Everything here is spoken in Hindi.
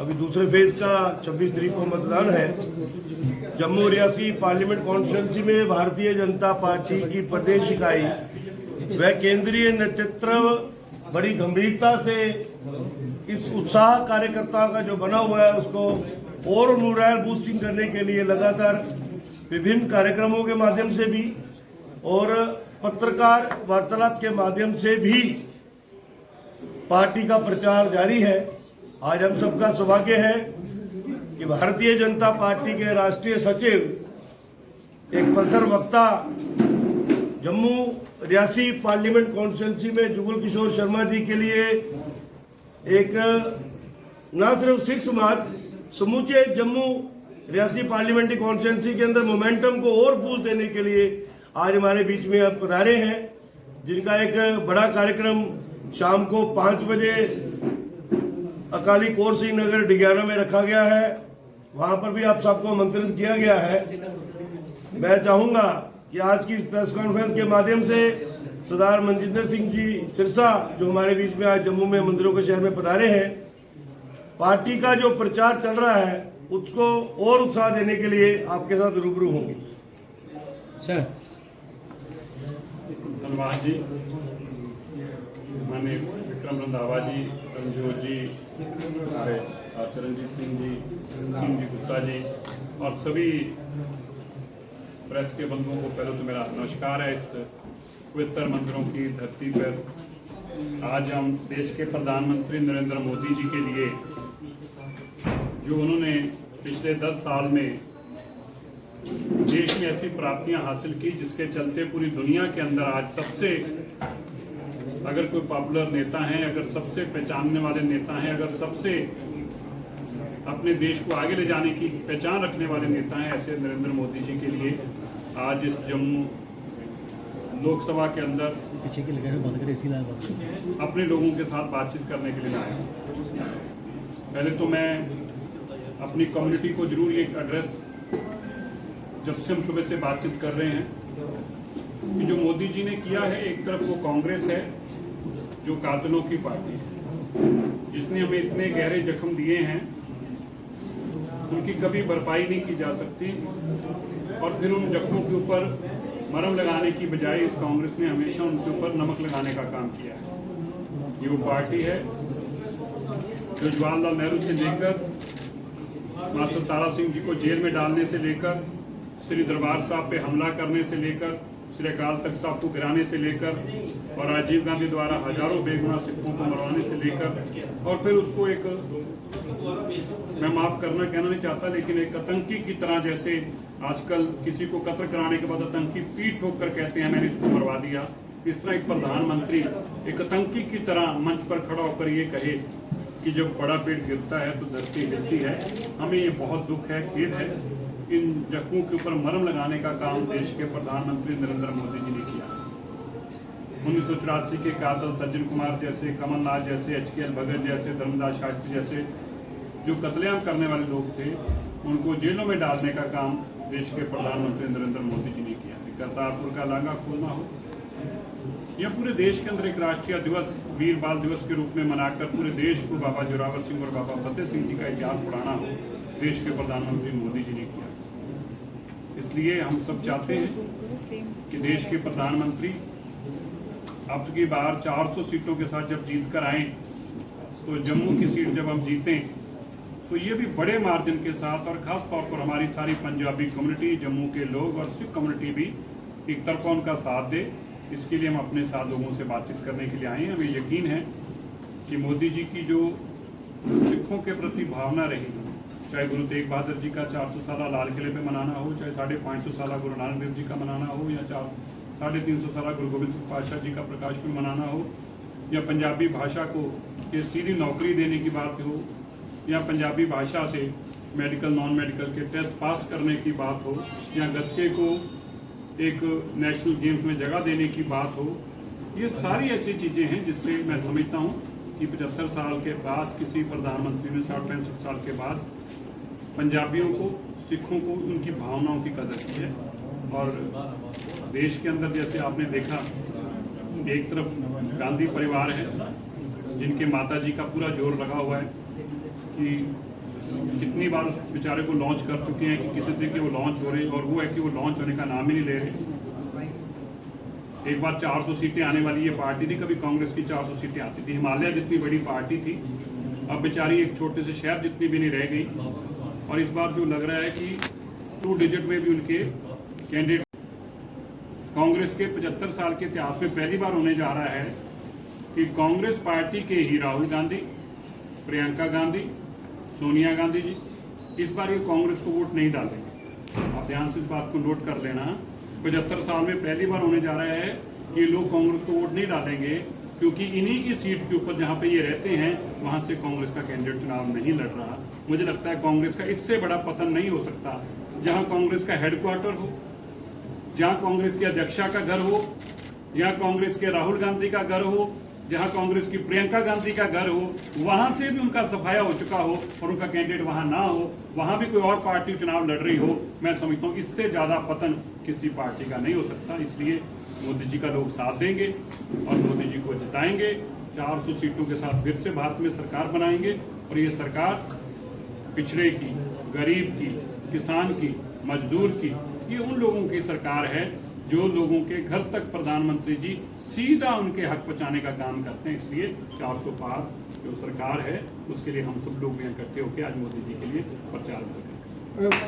अभी दूसरे फेज का 26 तारीख को मतदान है। जम्मू रियासी पार्लियामेंट कॉन्स्टिट्यूंसी में भारतीय जनता पार्टी की प्रदेश इकाई व केंद्रीय नेतृत्व बड़ी गंभीरता से इस उत्साह कार्यकर्ता का जो बना हुआ है उसको और मोरल बूस्टिंग करने के लिए लगातार विभिन्न कार्यक्रमों के माध्यम से भी और पत्रकार वार्तालाप के माध्यम से भी पार्टी का प्रचार जारी है। आज हम सबका सौभाग्य है कि भारतीय जनता पार्टी के राष्ट्रीय सचिव एक प्रखर वक्ता जम्मू रियासी पार्लियामेंट कॉन्स्टिट्यूंसी में जुगल किशोर शर्मा जी के लिए एक न सिर्फ 6 मार्च समूचे जम्मू रियासी पार्लियामेंट्री कॉन्स्टिट्यूंसी के अंदर मोमेंटम को और बूस्ट देने के लिए आज हमारे बीच में अब पधारे हैं, जिनका एक बड़ा कार्यक्रम शाम को 5 बजे अकाली कौर सिंह नगर डिग्याना में रखा गया है। वहां पर भी आप सबको आमंत्रित किया गया है। मैं चाहूंगा कि आज की प्रेस कॉन्फ्रेंस के माध्यम से सरदार मनजिंदर सिंह जी सिरसा जो हमारे बीच में आज जम्मू में मंदिरों के शहर में पधारे हैं, पार्टी का जो प्रचार चल रहा है उसको और उत्साह देने के लिए आपके साथ रूबरू होंगे। सर धन्यवाद जी, माननीय विक्रम रंधावा जी, रंजोत जी, हमारे चरणजीत सिंह जी गुप्ता जी और सभी प्रेस के बंधुओं को पहले तो मेरा नमस्कार है। इस पवित्र मंदिरों की धरती पर आज हम देश के प्रधानमंत्री नरेंद्र मोदी जी के लिए जो उन्होंने पिछले 10 साल में देश में ऐसी प्राप्तियां हासिल की जिसके चलते पूरी दुनिया के अंदर आज सबसे अगर कोई पॉपुलर नेता है, अगर सबसे पहचानने वाले नेता हैं, अगर सबसे अपने देश को आगे ले जाने की पहचान रखने वाले नेता हैं, ऐसे नरेंद्र मोदी जी के लिए आज इस जम्मू लोकसभा के अंदर अपने लोगों के साथ बातचीत करने के लिए आया। पहले तो मैं अपनी कम्युनिटी को जरूर एक एड्रेस, जब से हम सुबह से बातचीत कर रहे हैं कि जो मोदी जी ने किया है, एक तरफ वो कांग्रेस है जो कातिलों की पार्टी है, जिसने हमें इतने गहरे जख्म दिए हैं उनकी कभी भरपाई नहीं की जा सकती, और फिर उन जख्मों के ऊपर मरहम लगाने की बजाय इस कांग्रेस ने हमेशा उनके ऊपर नमक लगाने का काम किया है। ये वो पार्टी है जो जवाहरलाल नेहरू से लेकर मास्टर तारा सिंह जी को जेल में डालने से लेकर, श्री दरबार साहब पे हमला करने से लेकर, श्री अकाल तख्त साहब को गिराने से लेकर और राजीव गांधी द्वारा हजारों बेगुनाह सिखों को मरवाने से लेकर, और फिर उसको एक, मैं माफ करना कहना नहीं चाहता, लेकिन एक आतंकी की तरह, जैसे आजकल किसी को कत्ल कराने के बाद आतंकी पीठ ठोक कर कहते हैं मैंने इसको मरवा दिया, इस तरह एक प्रधानमंत्री एक आतंकी की तरह मंच पर खड़ा होकर ये कहे कि जब बड़ा पेड़ गिरता है तो धरती हिलती है। हमें ये बहुत दुख है, खेद है। इन जख्मों के ऊपर मरहम लगाने का काम देश के प्रधानमंत्री नरेंद्र मोदी जी ने किया। 1984 के कातल सज्जन कुमार जैसे, कमलनाथ जैसे, HKL भगत जैसे, धर्मदास शास्त्री जैसे जो कत्लेआम करने वाले लोग थे, उनको जेलों में डालने का काम देश के प्रधानमंत्री नरेंद्र मोदी जी ने किया। करतारपुर का लांघा खोलना हो या पूरे देश के अंदर एक राष्ट्रीय दिवस वीर बाल दिवस के रूप में मनाकर पूरे देश को बाबा जोरावर सिंह और बाबा फतेह सिंह जी का इतिहास पढ़ाना हो, देश के प्रधानमंत्री मोदी जी ने किया। इसलिए हम सब चाहते हैं कि देश के प्रधानमंत्री अब की बार 400 सीटों के साथ जब जीत कर आए, तो जम्मू की सीट जब हम जीतें तो ये भी बड़े मार्जिन के साथ, और खास तौर पर हमारी सारी पंजाबी कम्युनिटी, जम्मू के लोग और सिख कम्युनिटी भी एक तरफा उनका साथ दे। इसके लिए हम अपने साथ लोगों से बातचीत करने के लिए आए हैं। हमें यकीन है कि मोदी जी की जो सिखों के प्रति भावना रही, चाहे गुरु तेग बहादुर जी का 400 साल लाल किले पे मनाना हो, चाहे 550 साल गुरु नानक देव जी का मनाना हो, या 350 साल गुरु गोबिंद सिंह पातशाह जी का प्रकाश पर्व मनाना हो, या पंजाबी भाषा को ये सीधी नौकरी देने की बात हो, या पंजाबी भाषा से मेडिकल नॉन मेडिकल के टेस्ट पास करने की बात हो, या गतके को एक नेशनल गेम्स में जगह देने की बात हो, ये सारी ऐसी चीज़ें हैं जिससे मैं समझता हूँ कि 75 साल के बाद किसी प्रधानमंत्री ने 60-65 साल के बाद पंजाबियों को, सिखों को, उनकी भावनाओं की कदर की है। और देश के अंदर जैसे आपने देखा, एक तरफ गांधी परिवार है जिनके माताजी का पूरा जोर लगा हुआ है, कि कितनी बार उस बेचारे को लॉन्च कर चुके हैं कि किसी तरीके वो लॉन्च हो रहे, और वो है कि वो लॉन्च होने का नाम ही नहीं ले रहे। एक बार 400 सीटें आने वाली ये पार्टी थी, कभी कांग्रेस की 400 सीटें आती थी, हिमालय जितनी बड़ी पार्टी थी, अब बेचारी एक छोटे से शहर जितनी भी नहीं रह गई। और इस बार जो लग रहा है कि 2 डिजिट में भी उनके कैंडिडेट कांग्रेस के 75 साल के इतिहास में पहली बार होने जा रहा है कि कांग्रेस पार्टी के ही राहुल गांधी, प्रियंका गांधी, सोनिया गांधी जी इस बार ये कांग्रेस को वोट नहीं डालेंगे। आप ध्यान से इस बात को नोट कर लेना। 75 साल में पहली बार होने जा रहा है कि ये लोग कांग्रेस को वोट नहीं डालेंगे, क्योंकि इन्हीं की सीट के ऊपर जहां पे ये रहते हैं वहां से कांग्रेस का कैंडिडेट चुनाव नहीं लड़ रहा। मुझे लगता है कांग्रेस का इससे बड़ा पतन नहीं हो सकता। जहां कांग्रेस का हेडक्वार्टर हो, जहां कांग्रेस की अध्यक्षा का घर हो, जहां कांग्रेस के राहुल गांधी का घर हो, जहां कांग्रेस की प्रियंका गांधी का घर हो, वहां से भी उनका सफाया हो चुका हो और उनका कैंडिडेट वहां ना हो, वहां भी कोई और पार्टी चुनाव लड़ रही हो, मैं समझता हूं इससे ज्यादा पतन किसी पार्टी का नहीं हो सकता। इसलिए मोदी जी का लोग साथ देंगे और मोदी जी को जिताएंगे। 400 सीटों के साथ फिर से भारत में सरकार बनाएंगे और ये सरकार पिछड़े की, गरीब की, किसान की, मजदूर की, ये उन लोगों की सरकार है जो लोगों के घर तक प्रधानमंत्री जी सीधा उनके हक पहुंचाने का काम करते हैं। इसलिए 400 पार जो सरकार है उसके लिए हम सब लोग भी इकट्ठे होकर आज मोदी जी के लिए प्रचार कर रहे हैं।